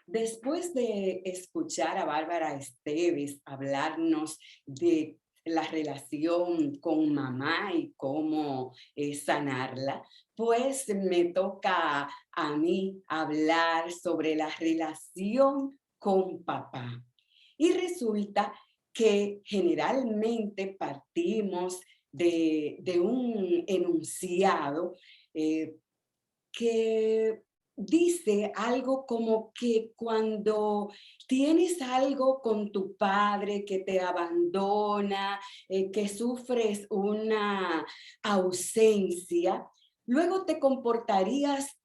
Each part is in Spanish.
Después de escuchar a Bárbara Esteves hablarnos de la relación con mamá y cómo sanarla, pues me toca a mí hablar sobre la relación con papá. Y resulta que generalmente partimos de un enunciado eh, que dice algo como que cuando tienes algo con tu padre que te abandona, que sufres una ausencia, luego te comportarías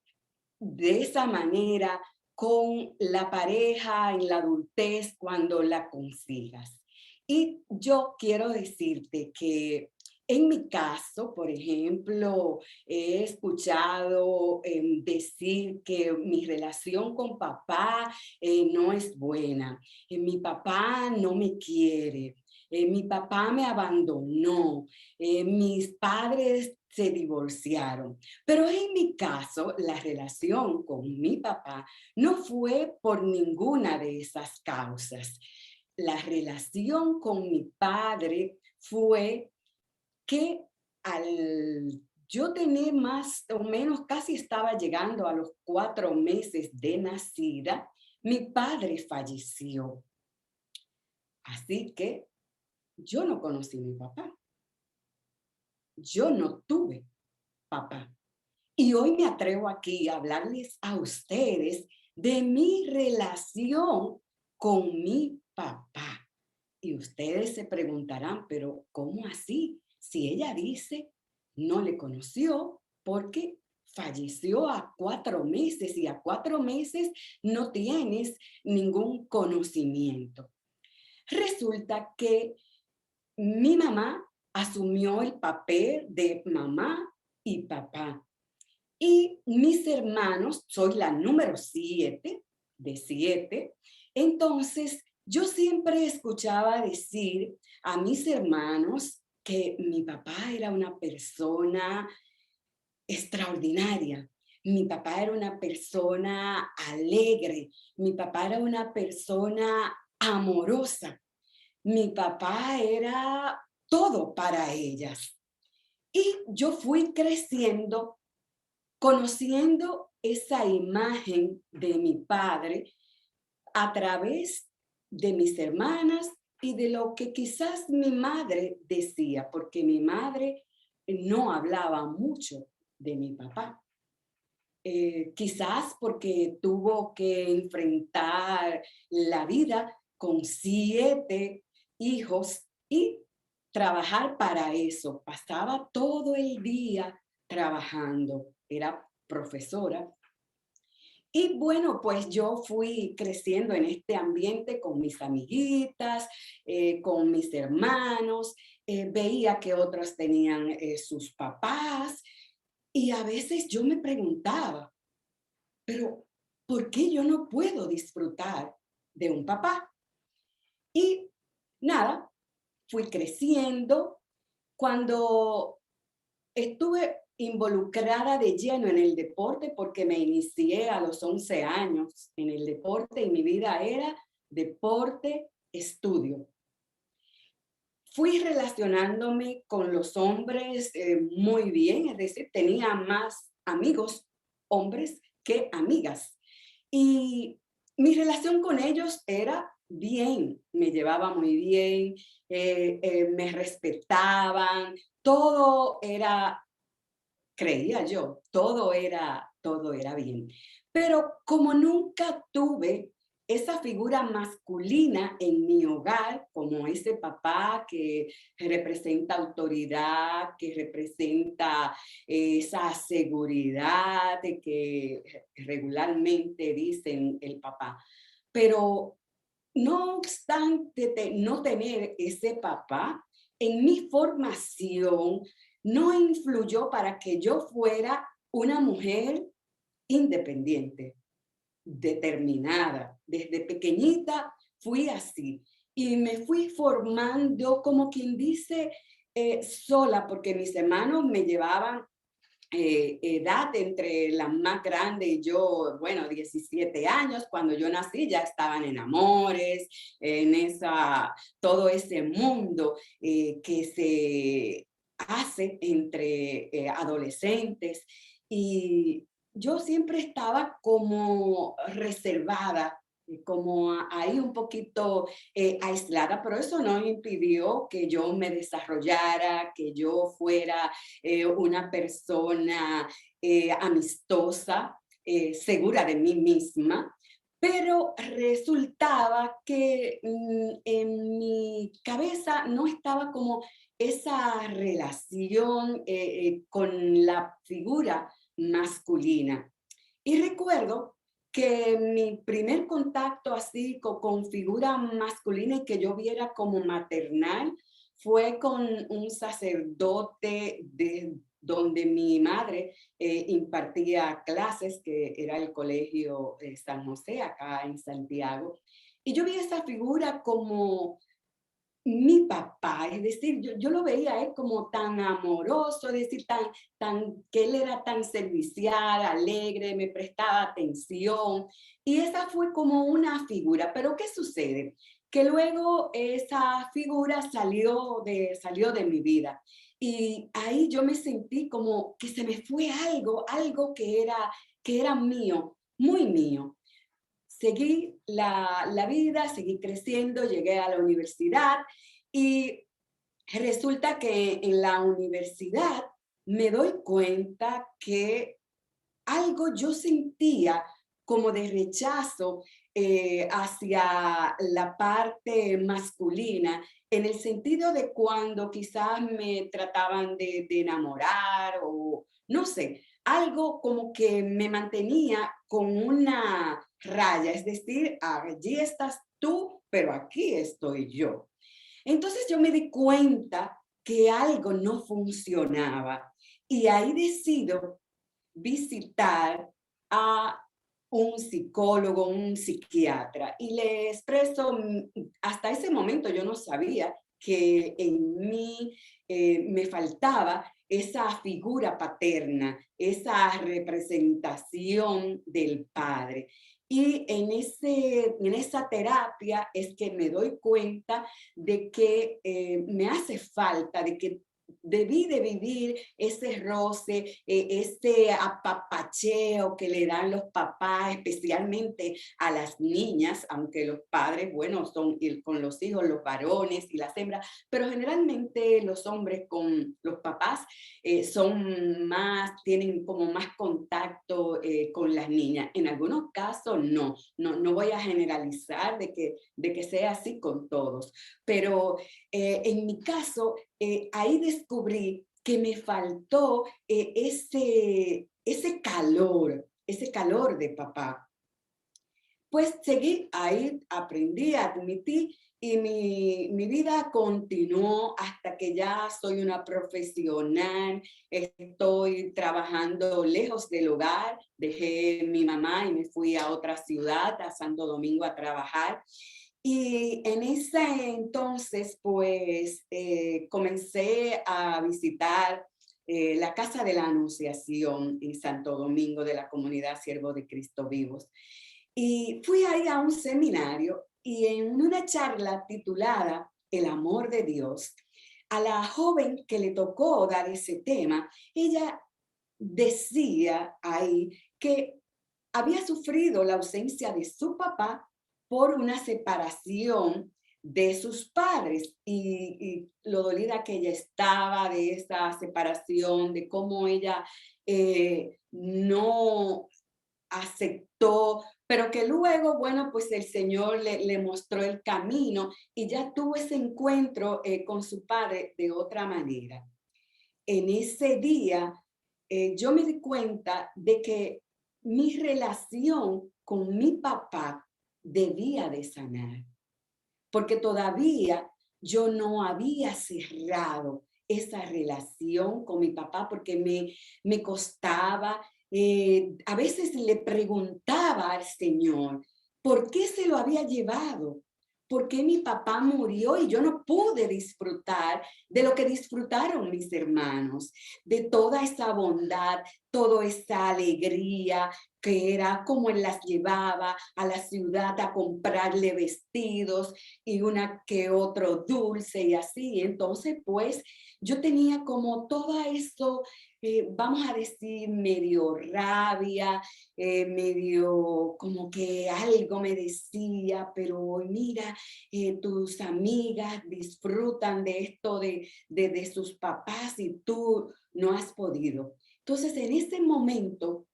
de esa manera con la pareja en la adultez cuando la consigas. Y yo quiero decirte que en mi caso, por ejemplo, he escuchado decir que mi relación con papá no es buena. Mi papá no me quiere. Mi papá me abandonó. Mis padres se divorciaron. Pero en mi caso, la relación con mi papá no fue por ninguna de esas causas. La relación con mi padre fue que al yo tener más o menos, casi estaba llegando a los 4 meses de nacida, mi padre falleció. Así que yo no conocí a mi papá. Yo no tuve papá. Y hoy me atrevo aquí a hablarles a ustedes de mi relación con mi papá. Y ustedes se preguntarán, pero ¿cómo así? Si ella dice no le conoció porque falleció a 4 meses y a 4 meses no tienes ningún conocimiento. Resulta que mi mamá asumió el papel de mamá y papá. Y mis hermanos, soy la número 7 de 7, entonces yo siempre escuchaba decir a mis hermanos que mi papá era una persona extraordinaria. Mi papá era una persona alegre, mi papá era una persona amorosa, mi papá era todo para ellas. Y yo fui creciendo conociendo esa imagen de mi padre a través de mis hermanas y de lo que quizás mi madre decía, porque mi madre no hablaba mucho de mi papá. Quizás porque tuvo que enfrentar la vida con 7 hijos y trabajar para eso. Pasaba todo el día trabajando, era profesora. Y bueno, pues yo fui creciendo en este ambiente con mis amiguitas, con mis hermanos, veía que otras tenían sus papás y a veces yo me preguntaba, pero ¿por qué yo no puedo disfrutar de un papá? Y nada, fui creciendo. Cuando estuve involucrada de lleno en el deporte porque me inicié a los 11 años en el deporte y mi vida era deporte, estudio. Fui relacionándome con los hombres muy bien, es decir, tenía más amigos hombres que amigas. Y mi relación con ellos era bien, me llevaba muy bien, me respetaban, todo era, creía yo, todo era bien. Pero como nunca tuve esa figura masculina en mi hogar, como ese papá que representa autoridad, que representa esa seguridad de que regularmente dicen el papá. Pero no obstante no tener ese papá, en mi formación no influyó para que yo fuera una mujer independiente, determinada. Desde pequeñita fui así y me fui formando como quien dice sola, porque mis hermanos me llevaban edad entre la más grande y yo, bueno, 17 años, cuando yo nací ya estaban en amores, en todo ese mundo que se hace entre adolescentes. Y yo siempre estaba como reservada, como ahí un poquito aislada, pero eso no impidió que yo me desarrollara, que yo fuera una persona amistosa, segura de mí misma, pero resultaba que en mi cabeza no estaba como esa relación con la figura masculina. Y recuerdo que mi primer contacto así con figura masculina y que yo viera como maternal fue con un sacerdote de donde mi madre impartía clases, que era el Colegio San José, acá en Santiago. Y yo vi esa figura como mi papá, es decir, yo lo veía a él como tan amoroso, es decir, que él era tan servicial, alegre, me prestaba atención, y esa fue como una figura. Pero ¿qué sucede? Que luego esa figura salió de mi vida, y ahí yo me sentí como que se me fue algo que era mío, muy mío. Seguí la vida, seguí creciendo, llegué a la universidad y resulta que en la universidad me doy cuenta que algo yo sentía como de rechazo hacia la parte masculina, en el sentido de cuando quizás me trataban de enamorar o no sé, algo como que me mantenía con una raya, es decir, allí estás tú, pero aquí estoy yo. Entonces yo me di cuenta que algo no funcionaba y ahí decido visitar a un psicólogo, un psiquiatra, y le expreso, hasta ese momento yo no sabía que en mí me faltaba esa figura paterna, esa representación del padre. Y en esa terapia es que me doy cuenta de que me hace falta, de que debí de vivir ese roce, ese apapacheo que le dan los papás, especialmente a las niñas, aunque los padres, bueno, son con los hijos, los varones y las hembras, pero generalmente los hombres con los papás tienen como más contacto con las niñas. En algunos casos no voy a generalizar de que sea así con todos, pero en mi caso, ahí descubrí que me faltó ese calor de papá. Pues seguí ahí, aprendí, admití y mi vida continuó hasta que ya soy una profesional, estoy trabajando lejos del hogar, dejé mi mamá y me fui a otra ciudad, a Santo Domingo, a trabajar. Y en ese entonces, pues, comencé a visitar la Casa de la Anunciación en Santo Domingo de la comunidad Siervo de Cristo Vivos. Y fui ahí a un seminario y en una charla titulada El amor de Dios, a la joven que le tocó dar ese tema, ella decía ahí que había sufrido la ausencia de su papá por una separación de sus padres y lo dolida que ella estaba de esa separación, de cómo ella no aceptó, pero que luego, bueno, pues el Señor le mostró el camino y ya tuvo ese encuentro con su padre de otra manera. En ese día, yo me di cuenta de que mi relación con mi papá debía de sanar, porque todavía yo no había cerrado esa relación con mi papá porque me costaba, a veces le preguntaba al Señor, ¿por qué se lo había llevado? ¿por qué mi papá murió y yo no pude disfrutar de lo que disfrutaron mis hermanos? De toda esa bondad, toda esa alegría que era como él las llevaba a la ciudad a comprarle vestidos y una que otro dulce y así. Entonces, pues, yo tenía como todo eso, vamos a decir, medio rabia, medio como que algo me decía, pero hoy mira, tus amigas disfrutan de esto de sus papás y tú no has podido. Entonces, en ese momento,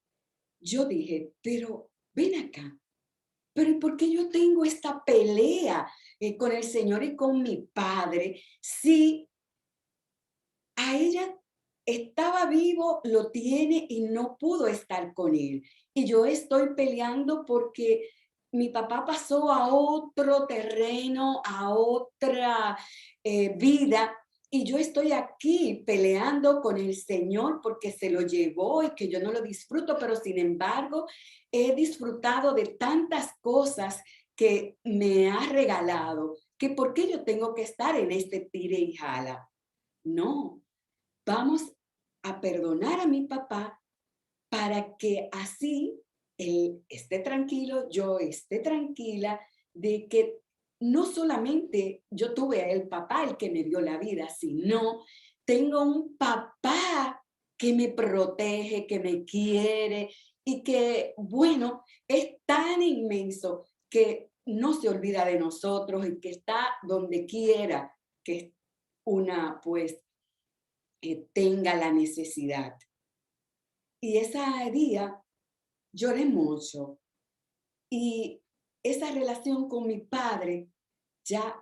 yo dije, pero ven acá, pero ¿y por qué yo tengo esta pelea con el Señor y con mi padre si a ella estaba vivo, lo tiene y no pudo estar con él? Y yo estoy peleando porque mi papá pasó a otro terreno, a otra vida, y yo estoy aquí peleando con el Señor porque se lo llevó y que yo no lo disfruto, pero sin embargo he disfrutado de tantas cosas que me ha regalado, que por qué yo tengo que estar en este tire y jala. No, vamos a perdonar a mi papá para que así él esté tranquilo, yo esté tranquila de que no solamente yo tuve a el papá el que me dio la vida, sino tengo un papá que me protege, que me quiere y que, bueno, es tan inmenso que no se olvida de nosotros y que está donde quiera que una, pues, tenga la necesidad. Y ese día lloré mucho y esa relación con mi padre ya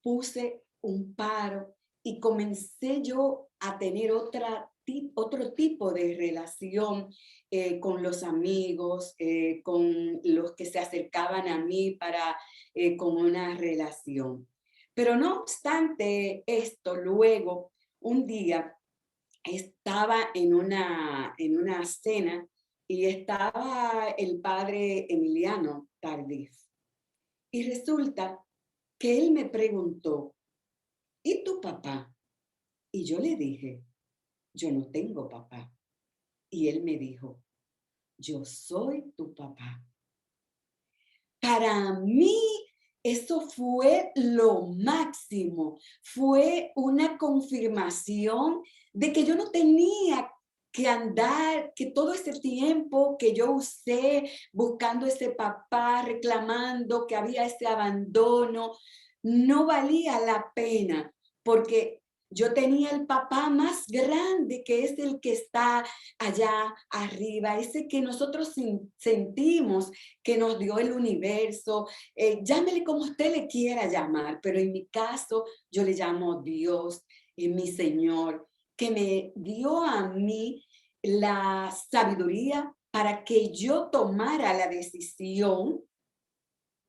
puse un paro y comencé yo a tener otro tipo de relación con los amigos, con los que se acercaban a mí para con una relación. Pero no obstante esto, luego, un día estaba en una cena y estaba el padre Emiliano Tardif. Y resulta que él me preguntó, ¿y tu papá? Y yo le dije, yo no tengo papá. Y él me dijo, yo soy tu papá. Para mí, eso fue lo máximo. Fue una confirmación de que yo no tenía que andar, que todo ese tiempo que yo usé buscando ese papá, reclamando que había ese abandono, no valía la pena, porque yo tenía el papá más grande, que es el que está allá arriba, ese que nosotros sentimos que nos dio el universo, llámele como usted le quiera llamar, pero en mi caso yo le llamo Dios, mi Señor, que me dio a mí la sabiduría para que yo tomara la decisión,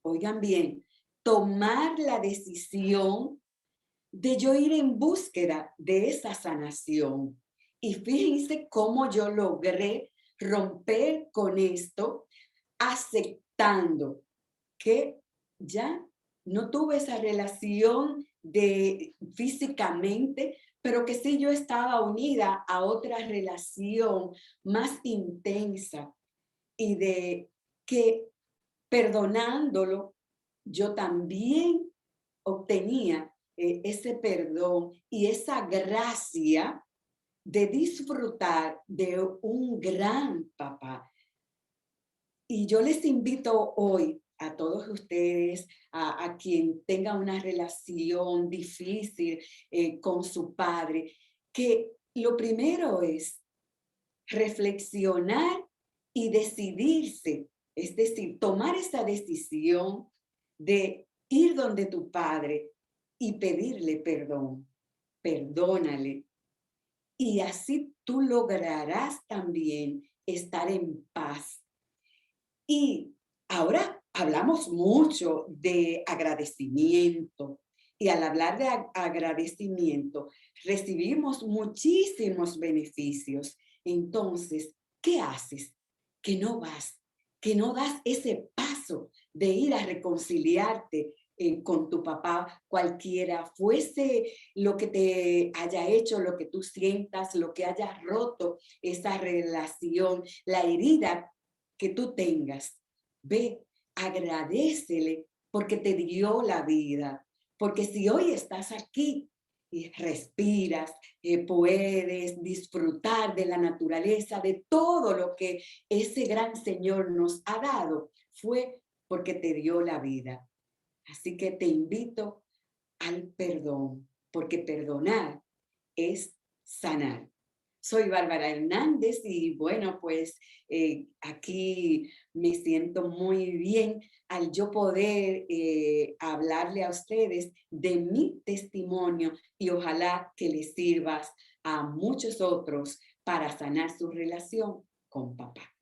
oigan bien, tomar la decisión de yo ir en búsqueda de esa sanación. Y fíjense cómo yo logré romper con esto, aceptando que ya no tuve esa relación de físicamente, pero que sí yo estaba unida a otra relación más intensa y de que perdonándolo, yo también obtenía ese perdón y esa gracia de disfrutar de un gran papá. Y yo les invito hoy a todos ustedes, a quien tenga una relación difícil con su padre, que lo primero es reflexionar y decidirse, es decir, tomar esa decisión de ir donde tu padre y pedirle perdón, perdónale. Y así tú lograrás también estar en paz. Y ahora hablamos mucho de agradecimiento. Y al hablar de agradecimiento, recibimos muchísimos beneficios. Entonces, ¿qué haces? Que no vas, que no das ese paso paso de ir a reconciliarte con tu papá, cualquiera fuese lo que te haya hecho, lo que tú sientas, lo que haya roto esa relación, la herida que tú tengas. Ve, agradécele porque te dio la vida. Porque si hoy estás aquí y respiras, puedes disfrutar de la naturaleza, de todo lo que ese gran Señor nos ha dado, fue porque te dio la vida. Así que te invito al perdón, porque perdonar es sanar. Soy Bárbara Hernández y bueno, pues aquí me siento muy bien al yo poder hablarle a ustedes de mi testimonio y ojalá que les sirva a muchos otros para sanar su relación con papá.